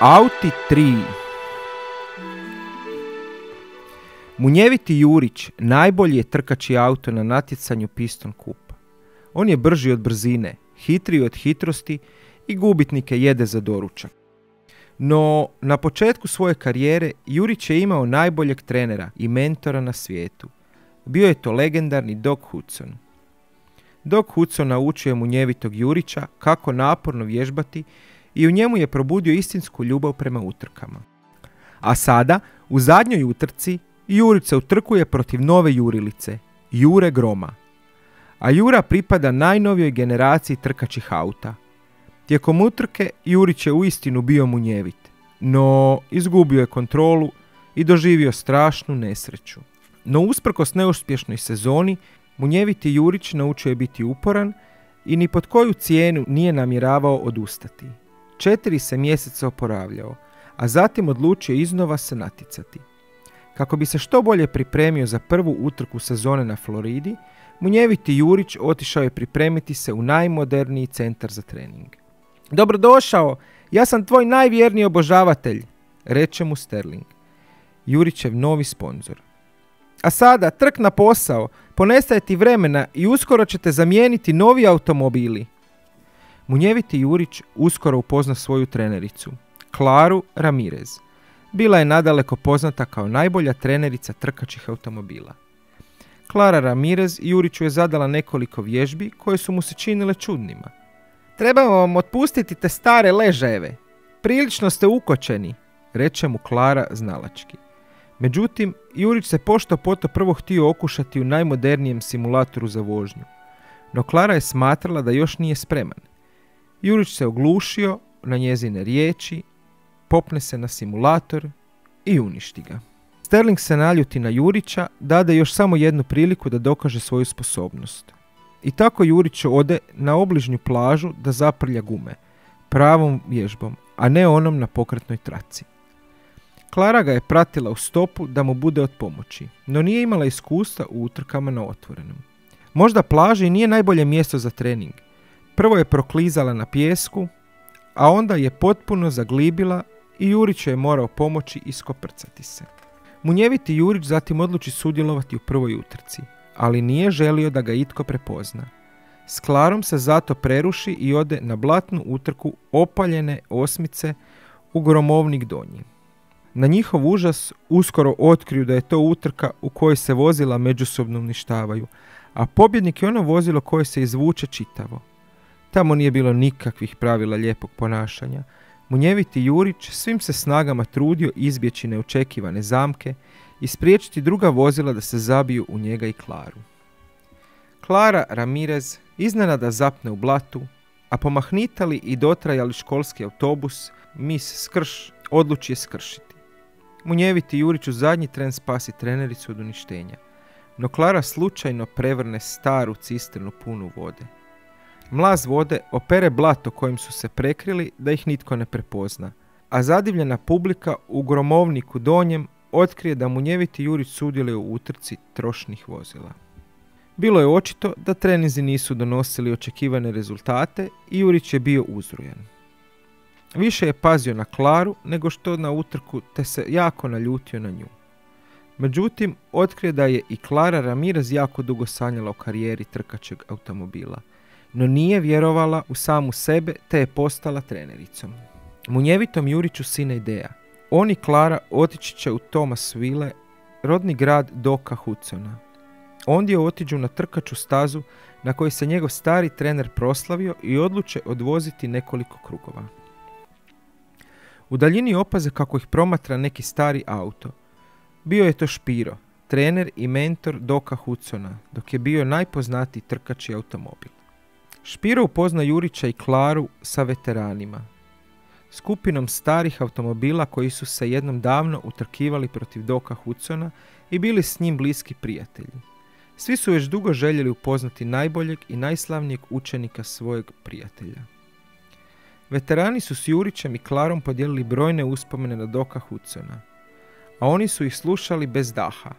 Auti 3. Munjeviti Jurić najbolji je trkački auto na natjecanju Piston Kupa. On je brži od brzine, hitriji od hitrosti i gubitnike jede za doručak. No, na početku svoje karijere Jurić je imao najboljeg trenera i mentora na svijetu. Bio je to legendarni Doc Hudson. Doc Hudson naučio je munjevitog Jurića kako naporno vježbati i u njemu je probudio istinsku ljubav prema utrkama. A sada, u zadnjoj utrci, Jurić se utrkuje protiv nove jurilice, Jure Groma. A Jura pripada najnovijoj generaciji trkačih auta. Tijekom utrke Jurić je uistinu bio munjevit, no izgubio je kontrolu i doživio strašnu nesreću. No usprkos neuspješnoj sezoni, munjeviti Jurić naučio je biti uporan i ni pod koju cijenu nije namjeravao odustati. 4 se mjeseca oporavljao, a zatim odlučio iznova se natjecati. Kako bi se što bolje pripremio za prvu utrku sezone na Floridi, munjeviti Jurić otišao je pripremiti se u najmoderniji centar za trening. Dobrodošao, ja sam tvoj najvjerniji obožavatelj, reče mu Sterling, Jurićev novi sponzor. A sada, trk na posao, ponestaje ti vremena i uskoro ćete zamijeniti novi automobili. Munjeviti Jurić uskoro upozna svoju trenericu, Klaru Ramirez. Bila je nadaleko poznata kao najbolja trenerica trkačih automobila. Klara Ramirez Juriću je zadala nekoliko vježbi koje su mu se činile čudnima. Trebamo vam otpustiti te stare ležajeve. Prilično ste ukočeni, reče mu Klara znalački. Međutim, Jurić se pošto poto prvo htio okušati u najmodernijem simulatoru za vožnju. No Klara je smatrala da još nije spreman. Jurić se oglušio na njezine riječi, popne se na simulator i uništi ga. Sterling se naljuti na Jurića, dade još samo jednu priliku da dokaže svoju sposobnost. I tako Jurić ode na obližnju plažu da zaprlja gume, pravom vježbom, a ne onom na pokretnoj traci. Klara ga je pratila u stopu da mu bude od pomoći, no nije imala iskustva u utrkama na otvorenom. Možda plaža i nije najbolje mjesto za trening. Prvo je proklizala na pijesku, a onda je potpuno zaglibila i Jurić je morao pomoći iskoprcati se. Munjeviti Jurić zatim odluči sudjelovati u prvoj utrci, ali nije želio da ga itko prepozna. S Klarom se zato preruši i ode na blatnu utrku opaljene osmice u Gromovnik Donji. Na njihov užas uskoro otkriju da je to utrka u kojoj se vozila međusobno uništavaju, a pobjednik je ono vozilo koje se izvuče čitavo. Tamo nije bilo nikakvih pravila lijepog ponašanja. Munjeviti Jurić svim se snagama trudio izbjeći neočekivane zamke i spriječiti druga vozila da se zabiju u njega i Klaru. Klara Ramirez iznenada zapne u blatu, a pomahnitali i dotrajali školski autobus Miss Skrš odluči je skršiti. Munjeviti Jurić u zadnji tren spasi trenericu od uništenja, no Klara slučajno prevrne staru cisternu punu vode. Mlaz vode opere blato kojim su se prekrili da ih nitko ne prepozna, a zadivljena publika u Gromovniku Donjem otkrije da munjeviti Jurić sudjeluje u utrci trošnih vozila. Bilo je očito da treninzi nisu donosili očekivane rezultate i Jurić je bio uzrujan. Više je pazio na Klaru nego što na utrku, te se jako naljutio na nju. Međutim, otkrije da je i Klara Ramirez jako dugo sanjala o karijeri trkačeg automobila, no nije vjerovala u samu sebe te je postala trenericom. Munjevitom Juriću sine ideja. On i Klara otići će u Thomasville, rodni grad Doca Hudsona. Ondje otiđu na trkaču stazu na kojoj se njegov stari trener proslavio i odluče odvoziti nekoliko krugova. U daljini opaze kako ih promatra neki stari auto. Bio je to Špiro, trener i mentor Doca Hudsona, dok je bio najpoznatiji trkački automobil. Špiro upozna Jurića i Klaru sa veteranima, skupinom starih automobila koji su se jednom davno utrkivali protiv Doca Hudsona i bili s njim bliski prijatelji. Svi su već dugo željeli upoznati najboljeg i najslavnijeg učenika svojeg prijatelja. Veterani su s Jurićem i Klarom podijelili brojne uspomene na Doca Hudsona, a oni su ih slušali bez daha.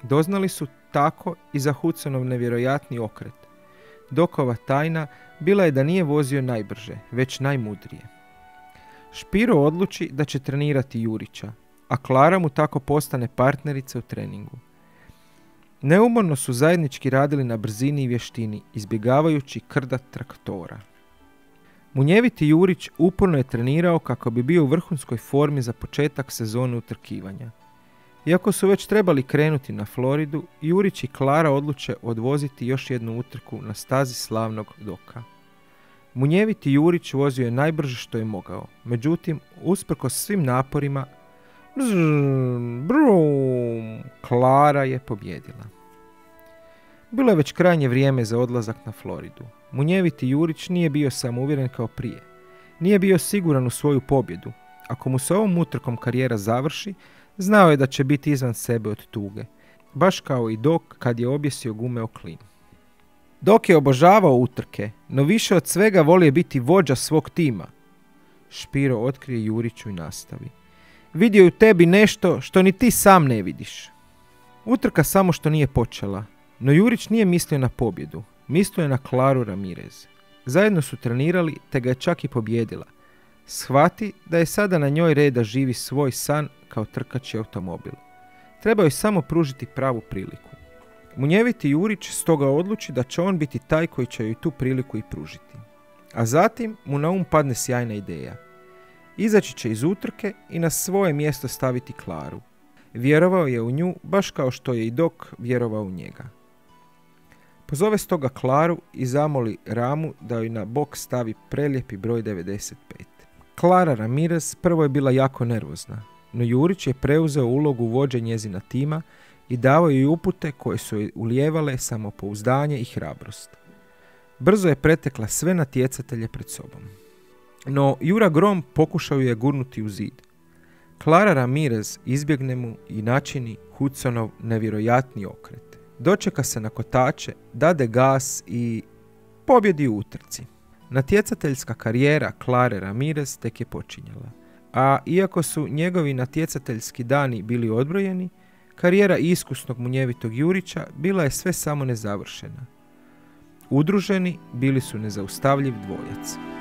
Doznali su tako i za Hudsonov nevjerojatni okret. Docova tajna bila je da nije vozio najbrže, već najmudrije. Špiro odluči da će trenirati Jurića, a Klara mu tako postane partnerica u treningu. Neumorno su zajednički radili na brzini i vještini, izbjegavajući krda traktora. Munjeviti Jurić uporno je trenirao kako bi bio u vrhunskoj formi za početak sezone utrkivanja. Iako su već trebali krenuti na Floridu, Jurić i Klara odluče odvoziti još jednu utrku na stazi slavnog Doka. Munjeviti Jurić vozio je najbrže što je mogao, međutim, usprkos svim naporima, Klara je pobjedila. Bilo je već krajnje vrijeme za odlazak na Floridu. Munjeviti Jurić nije bio samouvjeren kao prije. Nije bio siguran u svoju pobjedu. Ako mu se ovom utrkom karijera završi, znao je da će biti izvan sebe od tuge. Baš kao i Dok kad je objesio gume o klin. Dok je obožavao utrke, no više od svega volio biti vođa svog tima. Špiro otkrije Juriću i nastavi. Vidio je u tebi nešto što ni ti sam ne vidiš. Utrka samo što nije počela, no Jurić nije mislio na pobjedu. Mislio je na Klaru Ramirez. Zajedno su trenirali, te ga je čak i pobjedila. Shvati da je sada na njoj red da živi svoj san kao trkaći automobil. Treba joj samo pružiti pravu priliku. Munjeviti Jurić stoga odluči da će on biti taj koji će joj tu priliku i pružiti. A zatim mu na padne sjajna ideja. Izaći će iz utrke i na svoje mjesto staviti Klaru. Vjerovao je u nju baš kao što je i Dok vjerovao u njega. Pozove stoga Klaru i zamoli Ramu da joj na bok stavi prelijepi broj 95. Klara Ramirez prvo je bila jako nervozna, no Jurić je preuzeo ulogu vođe njezina tima i davao joj upute koje su joj ulijevale samopouzdanje i hrabrost. Brzo je pretekla sve natjecatelje pred sobom. No Jura Grom pokušao je gurnuti u zid. Klara Ramirez izbjegne mu i načini Hudsonov nevjerojatni okret. Dočeka se na kotače, dade gas i pobjedi u utrci. Natjecateljska karijera Klare Ramirez tek je počinjala. A iako su njegovi natjecateljski dani bili odbrojeni, karijera iskusnog munjevitog Jurića bila je sve samo nezavršena. Udruženi bili su nezaustavljiv dvojac.